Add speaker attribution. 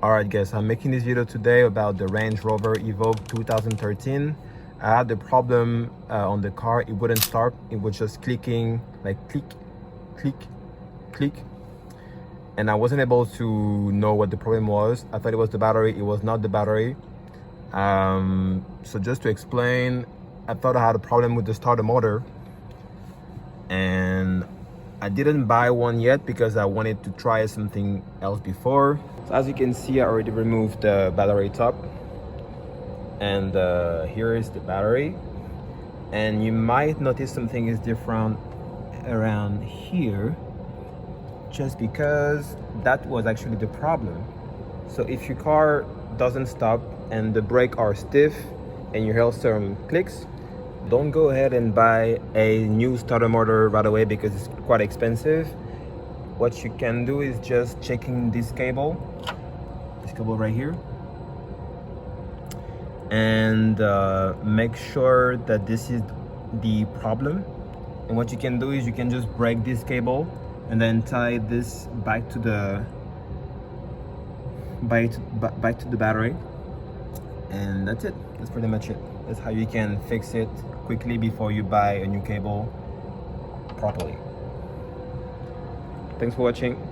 Speaker 1: Alright guys, I'm making this video today about the Range Rover Evoque 2013. I had the problem on the car. It wouldn't start. It was just clicking, like click, click, click. And I wasn't able to know what the problem was. I thought it was the battery. It was not the battery. So just to explain, I thought I had a problem with the starter motor. And I didn't buy one yet because I wanted to try something else before. So as you can see, I already removed the battery top, and here is the battery. And you might notice something is different around here, just because that was actually the problem. So if your car doesn't stop and the brakes are stiff and your hailstorm clicks, don't go ahead and buy a new starter motor right away because it's quite expensive. What you can do is just checking this cable right here, and make sure that this is the problem. And what you can do is you can just break this cable and then tie this back to the back to the battery, and that's it. That's pretty much it. That's how you can fix it quickly before you buy a new cable properly. Thanks for watching.